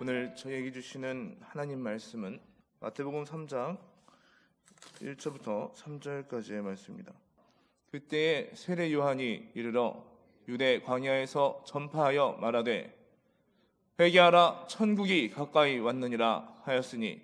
오늘 저에게 주시는 하나님 말씀은 마태복음 3장 1절부터 3절까지의 말씀입니다. 그때에 세례 요한이 이르러 유대 광야에서 전파하여 말하되 회개하라 천국이 가까이 왔느니라 하였으니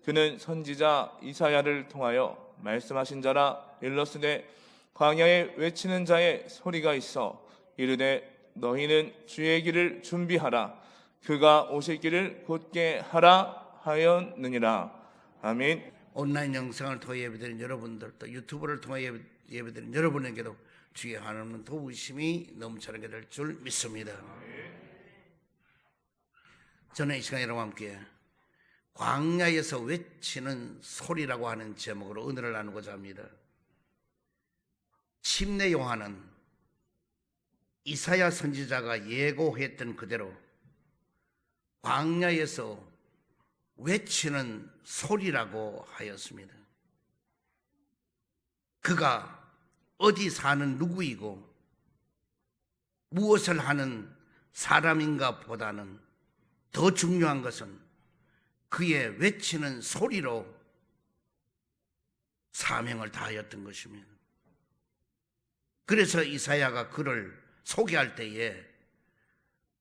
그는 선지자 이사야를 통하여 말씀하신 자라 일렀으되 광야에 외치는 자의 소리가 있어 이르되 너희는 주의 길을 준비하라 그가 오실 길을 곧게 하라 하였느니라. 아멘. 온라인 영상을 통해 예배드린 여러분들, 또 유튜브를 통해 예배드린 여러분에게도 주의 하나님은 도우심이 넘쳐나게 될 줄 믿습니다. 저는 이 시간 여러분과 함께 광야에서 외치는 소리라고 하는 제목으로 은혜를 나누고자 합니다. 침례 요한은 이사야 선지자가 예고했던 그대로 광야에서 외치는 소리라고 하였습니다. 그가 어디 사는 누구이고 무엇을 하는 사람인가 보다는 더 중요한 것은 그의 외치는 소리로 사명을 다하였던 것입니다. 그래서 이사야가 그를 소개할 때에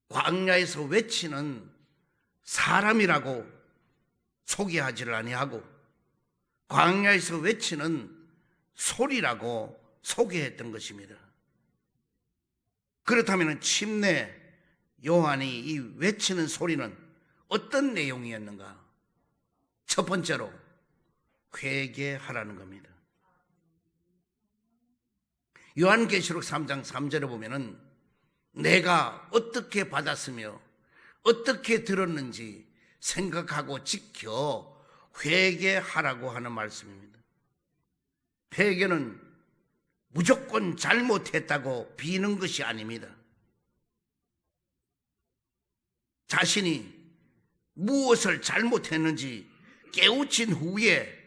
광야에서 외치는 사람이라고 소개하지를 아니하고 광야에서 외치는 소리라고 소개했던 것입니다. 그렇다면 침례 요한이 이 외치는 소리는 어떤 내용이었는가? 첫 번째로 회개하라는 겁니다. 요한계시록 3장 3절에 보면은 내가 어떻게 받았으며 어떻게 들었는지 생각하고 지켜 회개하라고 하는 말씀입니다. 회개는 무조건 잘못했다고 비는 것이 아닙니다. 자신이 무엇을 잘못했는지 깨우친 후에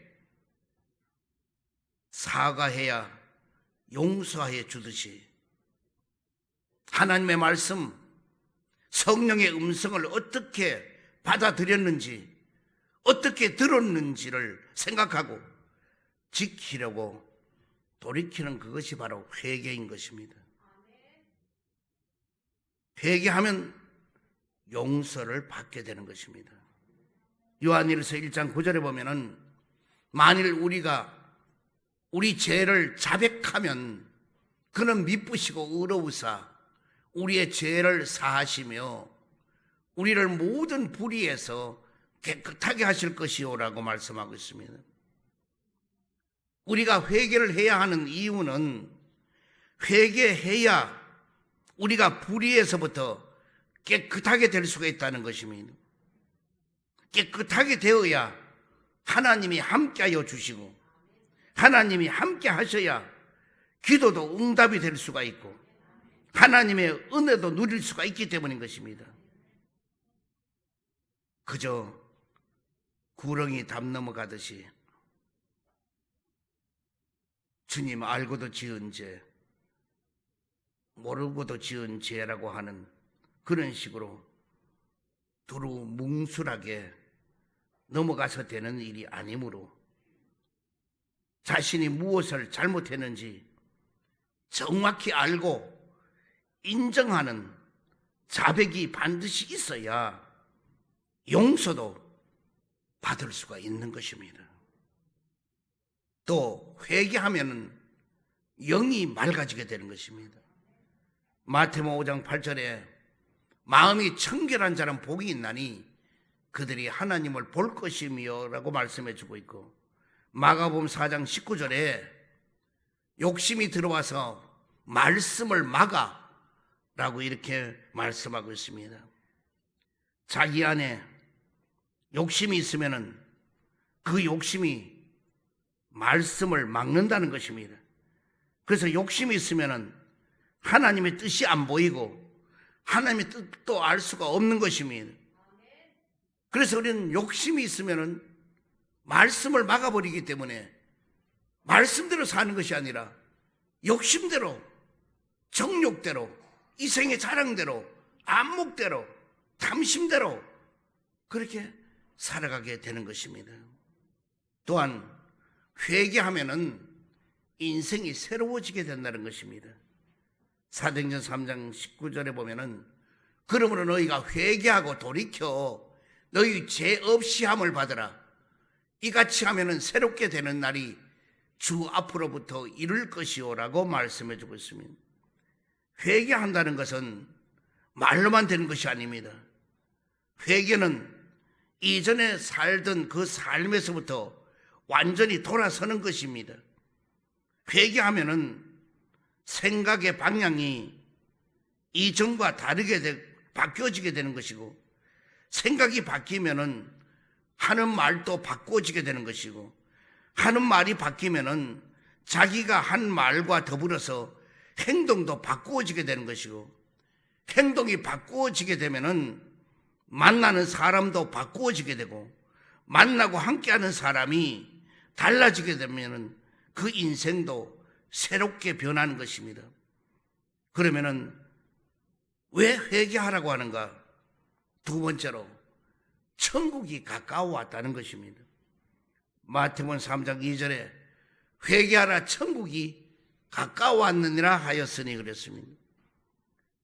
사과해야 용서해 주듯이 하나님의 말씀, 성령의 음성을 어떻게 받아들였는지, 어떻게 들었는지를 생각하고 지키려고 돌이키는 그것이 바로 회개인 것입니다. 회개하면 용서를 받게 되는 것입니다. 요한일서 1장 9절에 보면은 만일 우리가 우리 죄를 자백하면 그는 미쁘시고 의로우사 우리의 죄를 사하시며 우리를 모든 불의에서 깨끗하게 하실 것이오라고 말씀하고 있습니다. 우리가 회개를 해야 하는 이유는 회개해야 우리가 불의에서부터 깨끗하게 될 수가 있다는 것입니다. 깨끗하게 되어야 하나님이 함께하여 주시고 하나님이 함께 하셔야 기도도 응답이 될 수가 있고 하나님의 은혜도 누릴 수가 있기 때문인 것입니다. 그저 구렁이 담 넘어가듯이 주님 알고도 지은 죄, 모르고도 지은 죄라고 하는 그런 식으로 두루뭉술하게 넘어가서 되는 일이 아니므로 자신이 무엇을 잘못했는지 정확히 알고 인정하는 자백이 반드시 있어야 용서도 받을 수가 있는 것입니다. 또 회개하면 영이 맑아지게 되는 것입니다. 마태복음 5장 8절에 마음이 청결한 자는 복이 있나니 그들이 하나님을 볼 것이며 라고 말씀해 주고 있고 마가복음 4장 19절에 욕심이 들어와서 말씀을 막아 라고 이렇게 말씀하고 있습니다. 자기 안에 욕심이 있으면은 그 욕심이 말씀을 막는다는 것입니다. 그래서 욕심이 있으면은 하나님의 뜻이 안 보이고 하나님의 뜻도 알 수가 없는 것입니다. 그래서 우리는 욕심이 있으면은 말씀을 막아버리기 때문에 말씀대로 사는 것이 아니라 욕심대로, 정욕대로, 이생의 자랑대로, 안목대로, 탐심대로 그렇게 살아가게 되는 것입니다. 또한 회개하면은 인생이 새로워지게 된다는 것입니다. 사도행전 3장 19절에 보면은 그러므로 너희가 회개하고 돌이켜 너희 죄 없이 함을 받으라. 이같이 하면은 새롭게 되는 날이 주 앞으로부터 이룰 것이오라고 말씀해 주고 있습니다. 회개한다는 것은 말로만 되는 것이 아닙니다. 회개는 이전에 살던 그 삶에서부터 완전히 돌아서는 것입니다. 회개하면은 생각의 방향이 이전과 다르게 바뀌어지게 되는 것이고, 생각이 바뀌면은 하는 말도 바꿔지게 되는 것이고, 하는 말이 바뀌면은 자기가 한 말과 더불어서 행동도 바꾸어지게 되는 것이고, 행동이 바꾸어지게 되면은 만나는 사람도 바꾸어지게 되고, 만나고 함께하는 사람이 달라지게 되면은 그 인생도 새롭게 변하는 것입니다. 그러면은 왜 회개하라고 하는가? 두 번째로 천국이 가까워 왔다는 것입니다. 마태복음 3장 2절에 회개하라 천국이 가까워 왔느니라 하였으니 그랬습니다.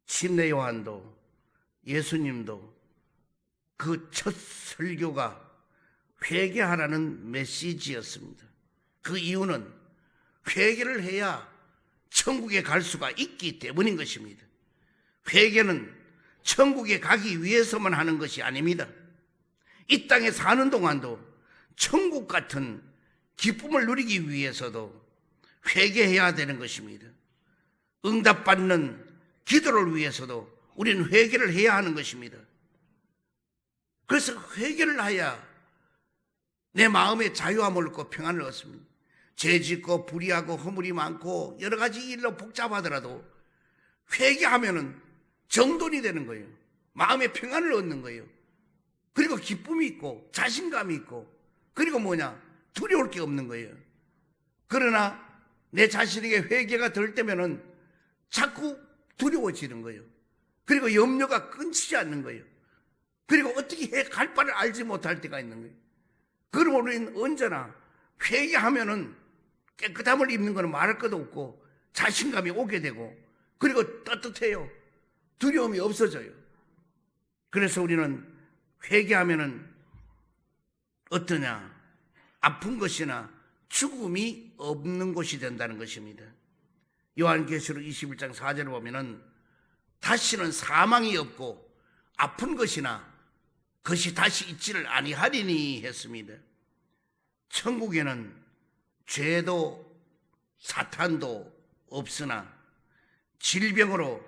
침례 요한도 예수님도 그 첫 설교가 회개하라는 메시지였습니다. 그 이유는 회개를 해야 천국에 갈 수가 있기 때문인 것입니다. 회개는 천국에 가기 위해서만 하는 것이 아닙니다. 이 땅에 사는 동안도 천국 같은 기쁨을 누리기 위해서도 회개해야 되는 것입니다. 응답받는 기도를 위해서도 우리는 회개를 해야 하는 것입니다. 그래서 회개를 해야 내 마음의 자유함을 얻고 평안을 얻습니다. 죄짓고 불의하고 허물이 많고 여러 가지 일로 복잡하더라도 회개하면은 정돈이 되는 거예요. 마음의 평안을 얻는 거예요. 그리고 기쁨이 있고 자신감이 있고, 그리고 두려울 게 없는 거예요. 그러나 내 자신에게 회개가 덜 때면은 자꾸 두려워지는 거예요. 그리고 염려가 끊이지 않는 거예요. 그리고 어떻게 갈 바를 알지 못할 때가 있는 거예요. 그러므로 우리는 언제나 회개하면은 깨끗함을 입는 것은 말할 것도 없고 자신감이 오게 되고, 그리고 떳떳해요. 두려움이 없어져요. 그래서 우리는 회개하면은 어떠냐? 아픈 것이나 죽음이 없는 곳이 된다는 것입니다. 요한계시록 21장 4절을 보면은 다시는 사망이 없고 아픈 것이나 그것이 다시 있지를 아니하리니 했습니다. 천국에는 죄도 사탄도 없으나 질병으로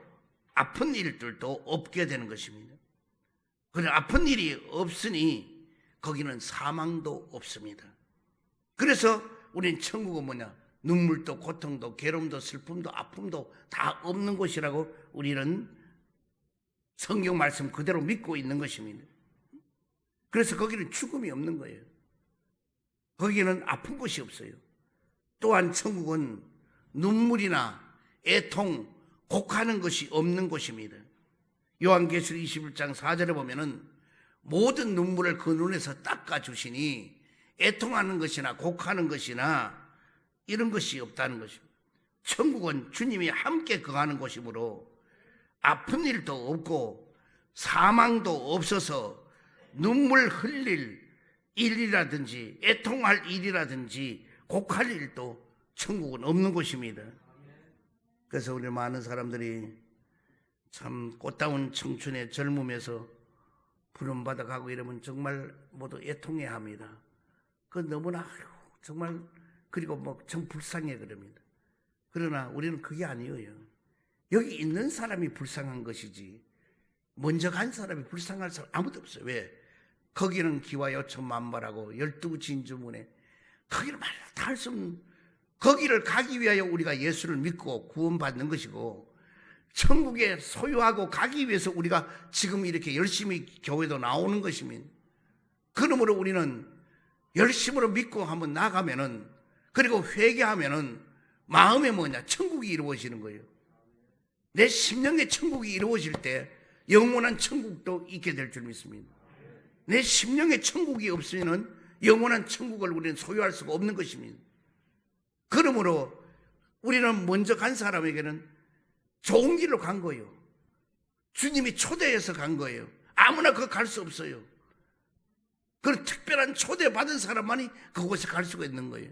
아픈 일들도 없게 되는 것입니다. 그래, 아픈 일이 없으니 거기는 사망도 없습니다. 그래서 우린 천국은 눈물도 고통도 괴로움도 슬픔도 아픔도 다 없는 곳이라고 우리는 성경 말씀 그대로 믿고 있는 것입니다. 그래서 거기는 죽음이 없는 거예요. 거기는 아픈 곳이 없어요. 또한 천국은 눈물이나 애통, 곡하는 것이 없는 곳입니다. 요한계시록 21장 4절에 보면은 모든 눈물을 그 눈에서 닦아주시니 애통하는 것이나 곡하는 것이나 이런 것이 없다는 것입니다. 천국은 주님이 함께 거하는 곳이므로 아픈 일도 없고 사망도 없어서 눈물 흘릴 일이라든지 애통할 일이라든지 곡할 일도 천국은 없는 곳입니다. 그래서 우리 많은 사람들이 참 꽃다운 청춘의 젊음에서 부름받아 가고 이러면 정말 모두 애통해 합니다. 그 너무나 정말, 그리고 참 불쌍해 그럽니다. 그러나 우리는 그게 아니에요. 여기 있는 사람이 불쌍한 것이지 먼저 간 사람이 불쌍할 사람 아무도 없어요. 왜? 거기는 기와 요청 만발하고 12진주문에 거기를 말로 다 할 수 없는, 거기를 가기 위하여 우리가 예수를 믿고 구원받는 것이고, 천국에 소유하고 가기 위해서 우리가 지금 이렇게 열심히 교회도 나오는 것입니다. 그러므로 우리는 열심으로 믿고 한번 나가면은, 그리고 회개하면은 마음에 천국이 이루어지는 거예요. 내 심령의 천국이 이루어질 때 영원한 천국도 있게 될 줄 믿습니다. 내 심령의 천국이 없으면 영원한 천국을 우리는 소유할 수가 없는 것입니다. 그러므로 우리는 먼저 간 사람에게는 좋은 길로 간 거예요. 주님이 초대해서 간 거예요. 아무나 그거 갈 수 없어요. 그런 특별한 초대받은 사람만이 그곳에 갈 수가 있는 거예요.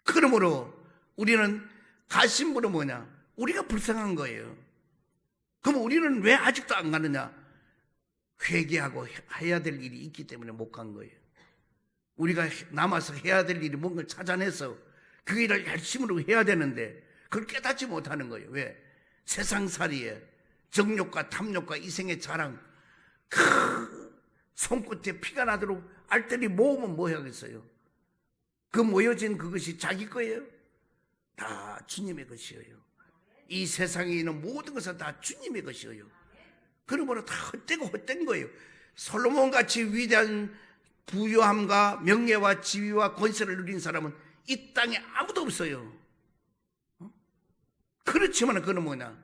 그러므로 우리는 가신 분은 뭐냐? 우리가 불쌍한 거예요. 그럼 우리는 왜 아직도 안 가느냐? 회개하고 해야 될 일이 있기 때문에 못 간 거예요. 우리가 남아서 해야 될 일이 뭔가 찾아내서 그 일을 열심으로 해야 되는데 그걸 깨닫지 못하는 거예요. 왜? 세상살이에 정욕과 탐욕과 이생의 자랑, 그 손끝에 피가 나도록 알뜰히 모으면 뭐 하겠어요? 그 모여진 그것이 자기 거예요? 다 주님의 것이에요. 이 세상에 있는 모든 것은 다 주님의 것이에요. 그러므로 다 헛되고 헛된 거예요. 솔로몬같이 위대한 부유함과 명예와 지위와 권세를 누린 사람은 이 땅에 아무도 없어요. 그렇지만 그는 뭐냐?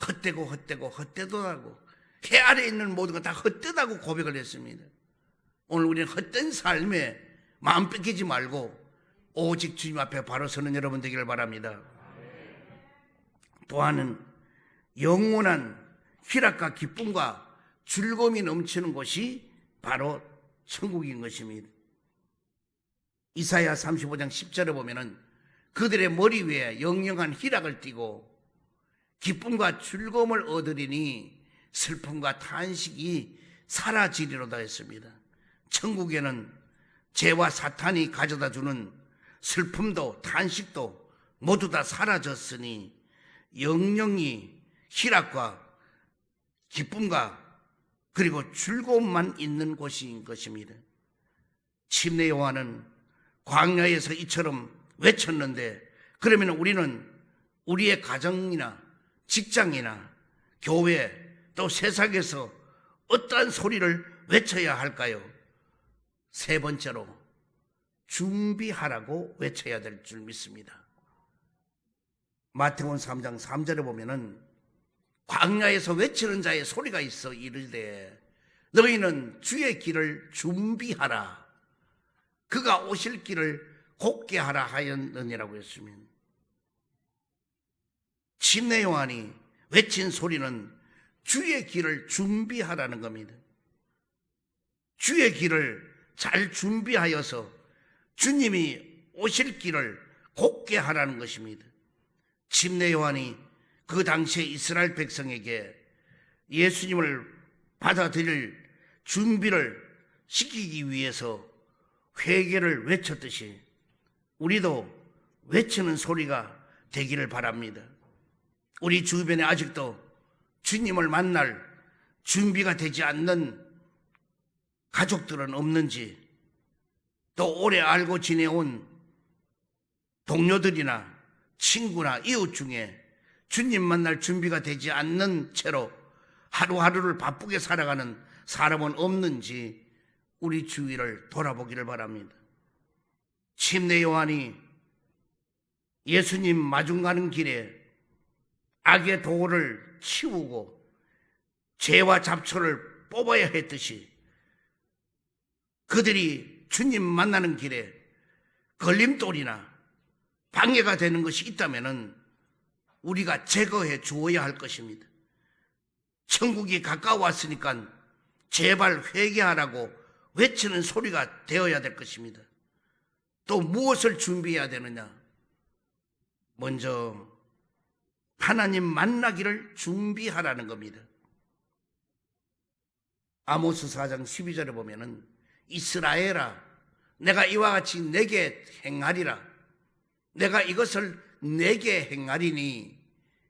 헛되고 헛되고 헛되도하고 해 아래에 있는 모든 건 다 헛되다고 고백을 했습니다. 오늘 우리는 헛된 삶에 마음 뺏기지 말고 오직 주님 앞에 바로 서는 여러분 되기를 바랍니다. 또한 영원한 희락과 기쁨과 즐거움이 넘치는 곳이 바로 천국인 것입니다. 이사야 35장 10절에 보면은 그들의 머리 위에 영영한 희락을 띠고 기쁨과 즐거움을 얻으리니 슬픔과 탄식이 사라지리로다 했습니다. 천국에는 죄와 사탄이 가져다 주는 슬픔도 탄식도 모두 다 사라졌으니 영영이 희락과 기쁨과 그리고 즐거움만 있는 곳인 것입니다. 침례 요한은 광야에서 이처럼 외쳤는데 그러면 우리는 우리의 가정이나 직장이나 교회 또 세상에서 어떠한 소리를 외쳐야 할까요? 세 번째로 준비하라고 외쳐야 될 줄 믿습니다. 마태복음 3장 3절에 보면은 광야에서 외치는 자의 소리가 있어 이르되 너희는 주의 길을 준비하라 그가 오실 길을 곧게 하라 하였느니라고 했습니다. 침례 요한이 외친 소리는 주의 길을 준비하라는 겁니다. 주의 길을 잘 준비하여서 주님이 오실 길을 곧게 하라는 것입니다. 침례 요한이 그 당시에 이스라엘 백성에게 예수님을 받아들일 준비를 시키기 위해서 회개를 외쳤듯이 우리도 외치는 소리가 되기를 바랍니다. 우리 주변에 아직도 주님을 만날 준비가 되지 않는 가족들은 없는지, 또 오래 알고 지내온 동료들이나 친구나 이웃 중에 주님 만날 준비가 되지 않는 채로 하루하루를 바쁘게 살아가는 사람은 없는지 우리 주위를 돌아보기를 바랍니다. 침례 요한이 예수님 마중 가는 길에 악의 도를 치우고 죄와 잡초를 뽑아야 했듯이 그들이 주님 만나는 길에 걸림돌이나 방해가 되는 것이 있다면 우리가 제거해 주어야 할 것입니다. 천국이 가까워왔으니까 제발 회개하라고 외치는 소리가 되어야 될 것입니다. 또 무엇을 준비해야 되느냐? 먼저 하나님 만나기를 준비하라는 겁니다. 아모스 4장 12절에 보면은 이스라엘아 내가 이와 같이 내게 행하리라 내가 이것을 내게 행하리니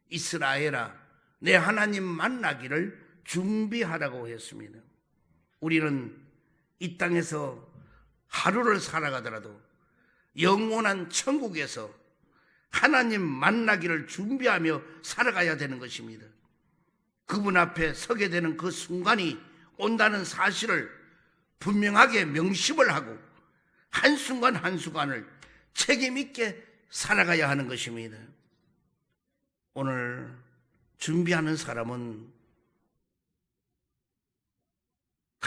이스라엘아 내 하나님 만나기를 준비하라고 했습니다. 우리는 이 땅에서 하루를 살아가더라도 영원한 천국에서 하나님 만나기를 준비하며 살아가야 되는 것입니다. 그분 앞에 서게 되는 그 순간이 온다는 사실을 분명하게 명심을 하고 한순간 한순간을 책임 있게 살아가야 하는 것입니다. 오늘 준비하는 사람은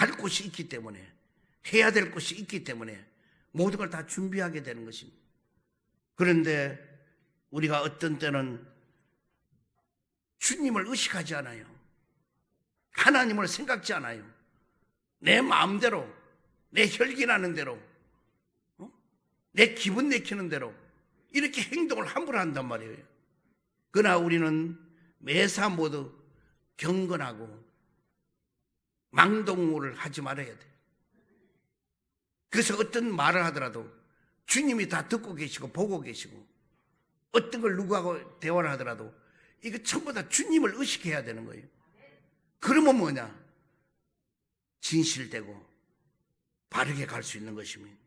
갈 곳이 있기 때문에, 해야 될 것이 있기 때문에 모든 걸 다 준비하게 되는 것입니다. 그런데 우리가 어떤 때는 주님을 의식하지 않아요. 하나님을 생각지 않아요. 내 마음대로, 내 혈기나는 대로, 내 기분 내키는 대로 이렇게 행동을 함부로 한단 말이에요. 그러나 우리는 매사 모두 경건하고 망동무를 하지 말아야 돼요. 그래서 어떤 말을 하더라도 주님이 다 듣고 계시고 보고 계시고, 어떤 걸 누구하고 대화를 하더라도 이거 전부 다 주님을 의식해야 되는 거예요. 그러면 뭐냐? 진실되고 바르게 갈 수 있는 것입니다.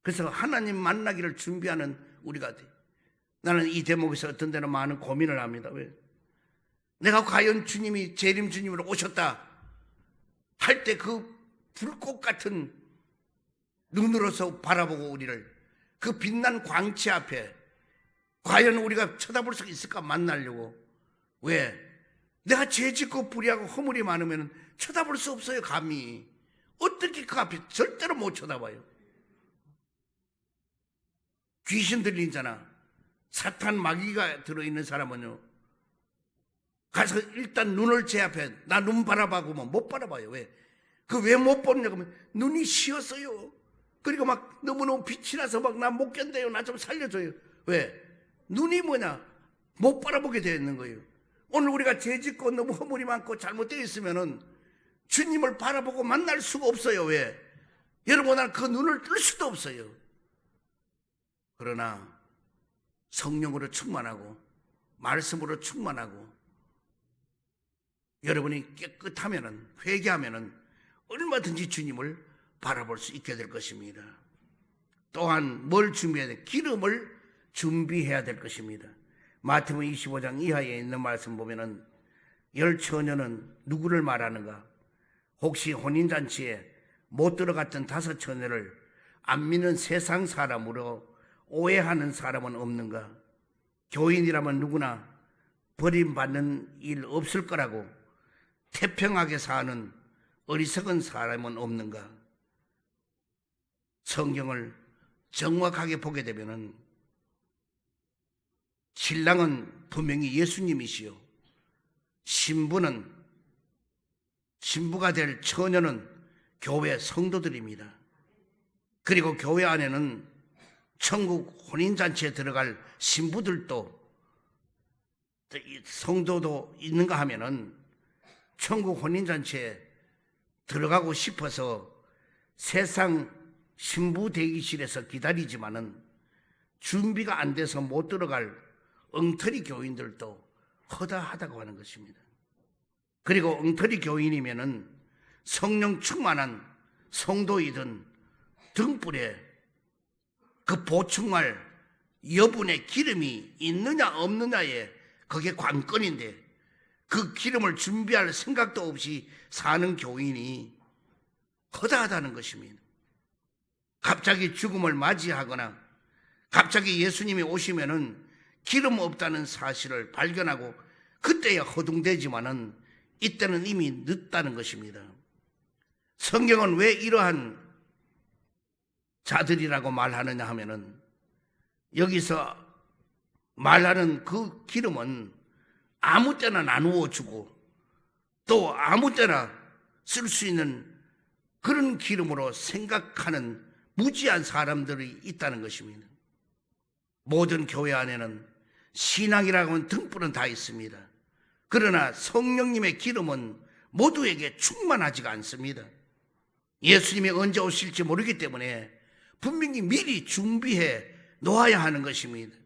그래서 하나님 만나기를 준비하는 우리가 돼. 나는 이 대목에서 어떤 때는 많은 고민을 합니다. 왜? 내가 과연 주님이 재림 주님으로 오셨다 할 때 그 불꽃 같은 눈으로서 바라보고 우리를, 그 빛난 광채 앞에 과연 우리가 쳐다볼 수 있을까? 만나려고. 왜? 내가 죄짓고 불의하고 허물이 많으면 쳐다볼 수 없어요. 감히 어떻게 그 앞에 절대로 못 쳐다봐요. 귀신 들린 자나 사탄 마귀가 들어있는 사람은요, 가서 일단 눈을 제 앞에 나 눈 바라봐고 못 바라봐요. 왜? 그 왜 못 보느냐고 하면 눈이 쉬었어요. 그리고 막 너무너무 빛이 나서 막 나 못 견뎌요. 나 좀 살려줘요. 왜? 눈이 뭐냐? 못 바라보게 되어 있는 거예요. 오늘 우리가 죄짓고 너무 허물이 많고 잘못되어 있으면은 주님을 바라보고 만날 수가 없어요. 왜? 여러분, 난 그 눈을 뜰 수도 없어요. 그러나 성령으로 충만하고 말씀으로 충만하고 여러분이 깨끗하면은, 회개하면은 얼마든지 주님을 바라볼 수 있게 될 것입니다. 또한 뭘 준비해야 돼? 기름을 준비해야 될 것입니다. 마태복음 25장 이하에 있는 말씀 보면은 열 처녀는 누구를 말하는가? 혹시 혼인잔치에 못 들어갔던 5 처녀를 안 믿는 세상 사람으로 오해하는 사람은 없는가? 교인이라면 누구나 버림받는 일 없을 거라고 태평하게 사는 어리석은 사람은 없는가? 성경을 정확하게 보게 되면은 신랑은 분명히 예수님이시요, 신부가 될 처녀는 교회 성도들입니다. 그리고 교회 안에는 천국 혼인잔치에 들어갈 신부들도, 성도도 있는가 하면은 천국 혼인잔치에 들어가고 싶어서 세상 신부 대기실에서 기다리지만은 준비가 안 돼서 못 들어갈 엉터리 교인들도 허다하다고 하는 것입니다. 그리고 엉터리 교인이면은 성령 충만한 성도이든 등불에 그 보충할 여분의 기름이 있느냐 없느냐에 그게 관건인데, 그 기름을 준비할 생각도 없이 사는 교인이 허다하다는 것입니다. 갑자기 죽음을 맞이하거나 갑자기 예수님이 오시면은 기름 없다는 사실을 발견하고 그때야 허둥대지만은 이때는 이미 늦다는 것입니다. 성경은 왜 이러한 자들이라고 말하느냐 하면은, 여기서 말하는 그 기름은 아무 때나 나누어 주고 또 아무 때나 쓸 수 있는 그런 기름으로 생각하는 무지한 사람들이 있다는 것입니다. 모든 교회 안에는 신앙이라고 하는 등불은 다 있습니다. 그러나 성령님의 기름은 모두에게 충만하지가 않습니다. 예수님이 언제 오실지 모르기 때문에 분명히 미리 준비해 놓아야 하는 것입니다.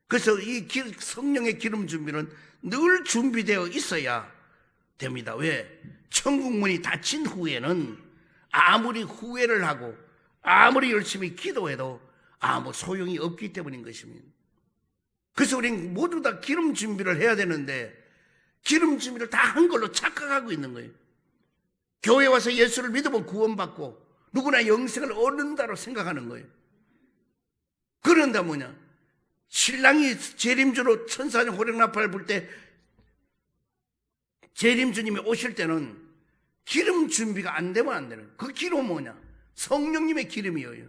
그래서 이 성령의 기름 준비는 늘 준비되어 있어야 됩니다. 왜? 천국 문이 닫힌 후에는 아무리 후회를 하고 아무리 열심히 기도해도 아무 소용이 없기 때문인 것입니다. 그래서 우리는 모두 다 기름 준비를 해야 되는데 기름 준비를 다 한 걸로 착각하고 있는 거예요. 교회 와서 예수를 믿으면 구원받고 누구나 영생을 얻는다고 생각하는 거예요. 그런다 뭐냐? 신랑이 재림주로 천사는 호령나팔을 불 때 재림주님이 오실 때는 기름 준비가 안 되면 안 되는 거예요. 그 기름 뭐냐? 성령님의 기름이에요.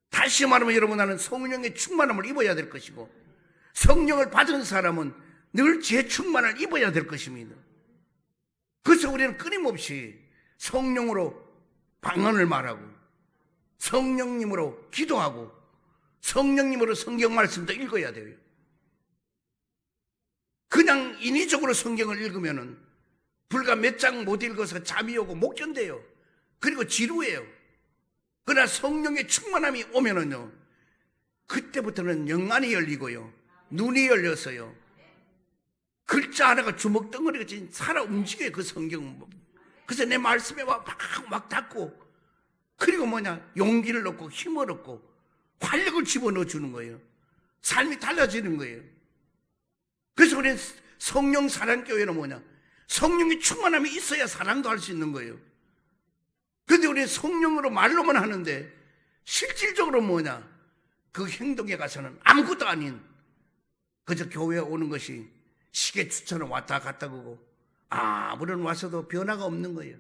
다시 말하면 여러분, 나는 성령의 충만함을 입어야 될 것이고, 성령을 받은 사람은 늘 재충만을 입어야 될 것입니다. 그래서 우리는 끊임없이 성령으로 방언을 말하고, 성령님으로 기도하고, 성령님으로 성경 말씀도 읽어야 돼요. 그냥 인위적으로 성경을 읽으면은 불과 몇 장 못 읽어서 잠이 오고 못 견뎌요. 그리고 지루해요. 그러나 성령의 충만함이 오면은요, 그때부터는 영안이 열리고요, 눈이 열렸어요. 글자 하나가 주먹덩어리같이 살아 움직여요, 그 성경. 그래서 내 말씀에 막 닿고, 그리고 뭐냐, 용기를 얻고 힘을 얻고 활력을 집어넣어 주는 거예요. 삶이 달라지는 거예요. 그래서 우리는 성령 사랑교회는 뭐냐, 성령의 충만함이 있어야 사랑도 할 수 있는 거예요. 그런데 우리는 성령으로 말로만 하는데 실질적으로 뭐냐, 그 행동에 가서는 아무것도 아닌, 그저 교회에 오는 것이 시계추처럼 왔다 갔다 하고 아무런 와서도 변화가 없는 거예요.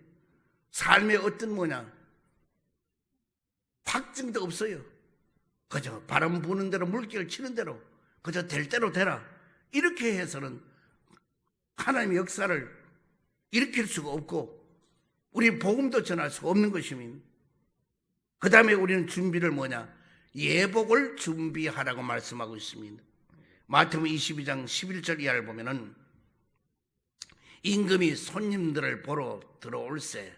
삶의 어떤 뭐냐, 확증도 없어요. 그저 바람 부는 대로 물결 치는 대로 그저 될 대로 되라, 이렇게 해서는 하나님의 역사를 일으킬 수가 없고 우리 복음도 전할 수가 없는 것입니다. 그 다음에 우리는 준비를 뭐냐, 예복을 준비하라고 말씀하고 있습니다. 마태복음 22장 11절 이하를 보면은, 임금이 손님들을 보러 들어올세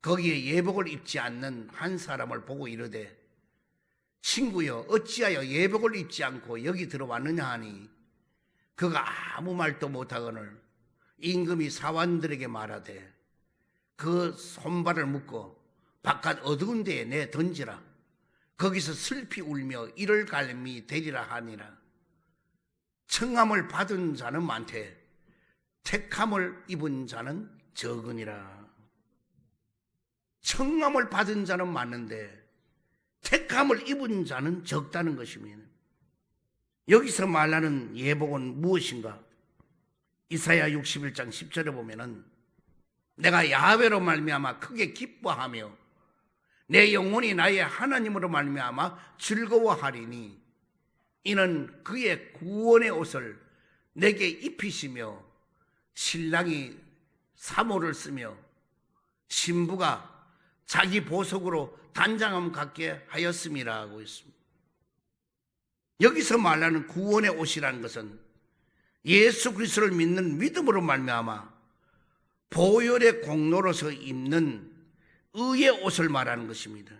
거기에 예복을 입지 않는 한 사람을 보고 이르되, 친구여 어찌하여 예복을 입지 않고 여기 들어왔느냐 하니, 그가 아무 말도 못하거늘 임금이 사환들에게 말하되, 그 손발을 묶고 바깥 어두운 데에 내 던지라. 거기서 슬피 울며 이를 갈미 되리라 하니라. 청함을 받은 자는 많되 택함을 입은 자는 적으니라. 청함을 받은 자는 많은데 택함을 입은 자는 적다는 것입니다. 여기서 말하는 예복은 무엇인가? 이사야 61장 10절에 보면은, 내가 야훼로 말미암아 크게 기뻐하며 내 영혼이 나의 하나님으로 말미암아 즐거워하리니, 이는 그의 구원의 옷을 내게 입히시며 신랑이 사모를 쓰며 신부가 자기 보석으로 단장함 갖게 하였음이라 하고 있습니다. 여기서 말하는 구원의 옷이라는 것은 예수 그리스도를 믿는 믿음으로 말미암아 보혈의 공로로서 입는 의의 옷을 말하는 것입니다.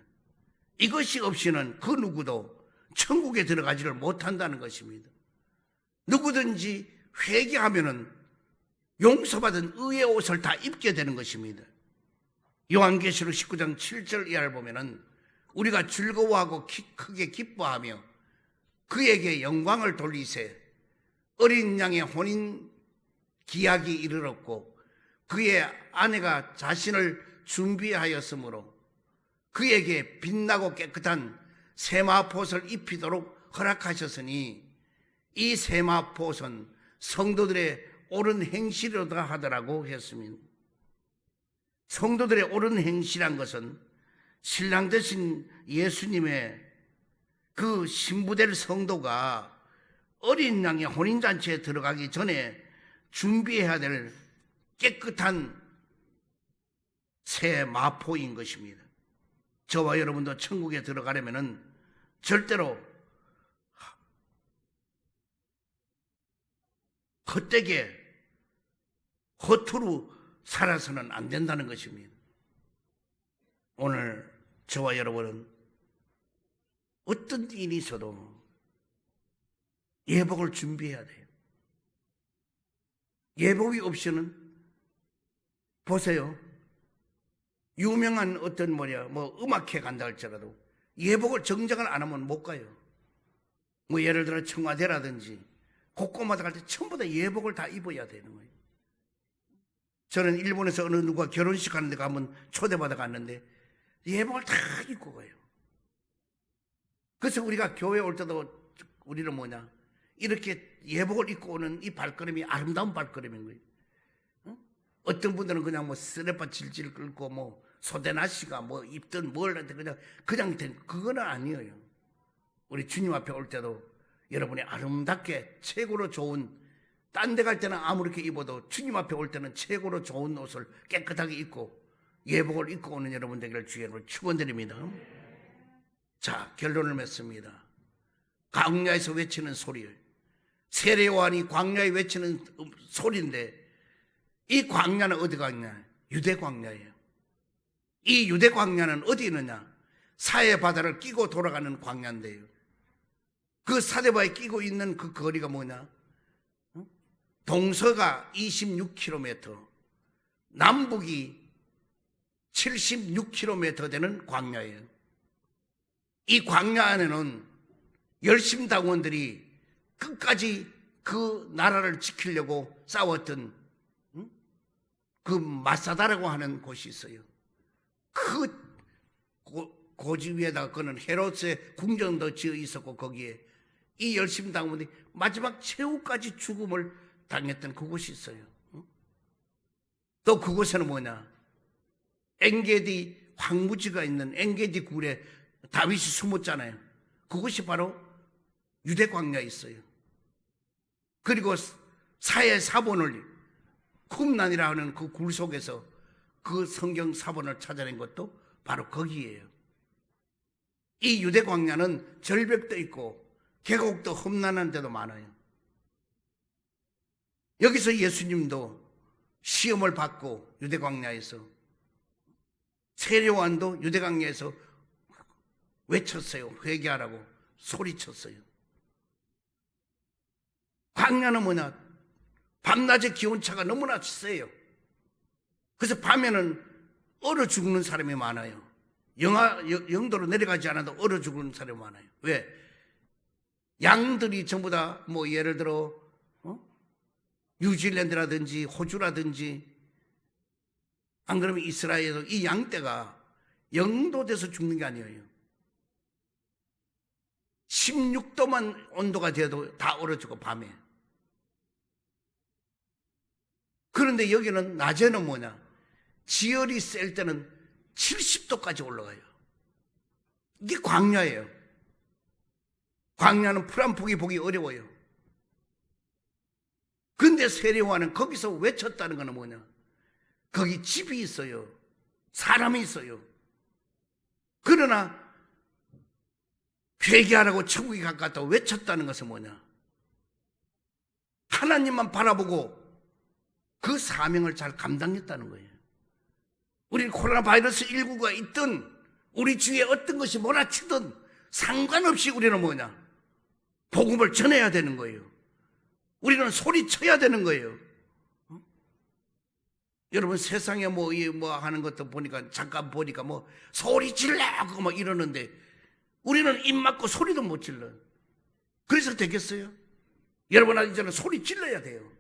이것이 없이는 그 누구도 천국에 들어가지를 못한다는 것입니다. 누구든지 회개하면은 용서받은 의의 옷을 다 입게 되는 것입니다. 요한계시록 19장 7절 이하를 보면은, 우리가 즐거워하고 크게 기뻐하며 그에게 영광을 돌리세 어린 양의 혼인 기약이 이르렀고 그의 아내가 자신을 준비하였으므로 그에게 빛나고 깨끗한 세마포옷을 입히도록 허락하셨으니, 이 세마포옷은 성도들의 옳은 행실이로다 하더라고 했습니다. 성도들의 옳은 행실한 것은 신랑 되신 예수님의 그 신부될 성도가 어린 양의 혼인잔치에 들어가기 전에 준비해야 될 깨끗한 새 마포인 것입니다. 저와 여러분도 천국에 들어가려면은 절대로 헛되게 허투루 살아서는 안 된다는 것입니다. 오늘 저와 여러분은 어떤 일이 있어도 예복을 준비해야 돼요. 예복이 없이는, 보세요, 유명한 어떤 음악회 간다 할지라도 예복을 정장을 안 하면 못 가요. 예를 들어 청와대라든지 곳곳마다 갈 때 전부 다 예복을 다 입어야 되는 거예요. 저는 일본에서 어느 누가 결혼식 하는 데 가면 초대받아 갔는데 예복을 다 입고 가요. 그래서 우리가 교회 올 때도 우리는 이렇게 예복을 입고 오는 이 발걸음이 아름다운 발걸음인 거예요. 어떤 분들은 그냥 뭐 쓰레빠 질질 끓고 뭐 소대나시가 뭐 입든 뭘 하든 그냥 된 그거는 아니에요. 우리 주님 앞에 올 때도 여러분이 아름답게 최고로 좋은, 딴 데 갈 때는 아무렇게 입어도 주님 앞에 올 때는 최고로 좋은 옷을 깨끗하게 입고 예복을 입고 오는 여러분 되기를 주의로 축원드립니다. 자, 결론을 맺습니다. 광야에서 외치는 소리, 세례요한이 광야에 외치는 소리인데, 이 광야는 어디 광야? 유대 광야예요. 이 유대 광야는 어디 있느냐? 사해 바다를 끼고 돌아가는 광야인데요. 그 사대바에 끼고 있는 그 거리가 뭐냐? 동서가 26km, 남북이 76km 되는 광야예요. 이 광야 안에는 열심당원들이 끝까지 그 나라를 지키려고 싸웠던 그 마사다라고 하는 곳이 있어요. 그 고지 위에다가 그는 헤롯의 궁전도 지어 있었고, 거기에 이 열심당원들이 마지막 최후까지 죽음을 당했던 그곳이 있어요. 또 그곳에는 뭐냐? 엔게디 황무지가 있는 엔게디 굴에 다윗이 숨었잖아요. 그곳이 바로 유대 광야에 있어요. 그리고 사해 사본을 쿰난이라 하는 그 굴 속에서 그 성경 사본을 찾아낸 것도 바로 거기에요. 이 유대 광야는 절벽도 있고 계곡도 험난한 데도 많아요. 여기서 예수님도 시험을 받고 유대 광야에서, 세례요한도 유대 광야에서 외쳤어요. 회개하라고 소리쳤어요. 광야는 뭐냐? 밤낮의 기온차가 너무나 세요. 그래서 밤에는 얼어 죽는 사람이 많아요. 영도로 내려가지 않아도 얼어 죽는 사람이 많아요. 왜? 양들이 전부 다 뭐 예를 들어 뉴질랜드라든지 호주라든지, 안 그러면 이스라엘에도 이 양떼가 영도돼서 죽는 게 아니에요. 16도만 온도가 돼도 다 얼어 죽고 밤에. 그런데 여기는 낮에는 뭐냐? 지열이 셀 때는 70도까지 올라가요. 이게 광야예요. 광야는 풀 한 폭이 보기 어려워요. 근데 세례요한은 거기서 외쳤다는 건 뭐냐? 거기 집이 있어요. 사람이 있어요. 그러나 회개하라고 천국이 가깝다고 외쳤다는 것은 뭐냐? 하나님만 바라보고 그 사명을 잘 감당했다는 거예요. 우리 코로나 바이러스 19가 있든 우리 주위에 어떤 것이 몰아치든 상관없이 우리는 뭐냐? 복음을 전해야 되는 거예요. 우리는 소리쳐야 되는 거예요. 여러분 세상에 뭐 하는 것도 보니까, 잠깐 보니까 뭐 소리 질러 하고 막 이러는데 우리는 입 막고 소리도 못 질러. 그래서 되겠어요? 여러분 이제는 소리 질러야 돼요.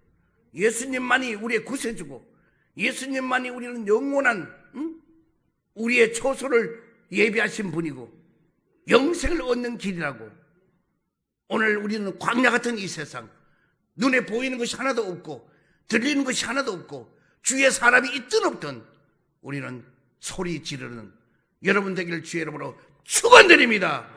예수님만이 우리의 구세주고, 예수님만이 우리는 영원한 우리의 초소를 예비하신 분이고 영생을 얻는 길이라고. 오늘 우리는 광야 같은 이 세상, 눈에 보이는 것이 하나도 없고 들리는 것이 하나도 없고 주위에 사람이 있든 없든 우리는 소리 지르는 여러분 되기를 주의 이름으로 축원드립니다.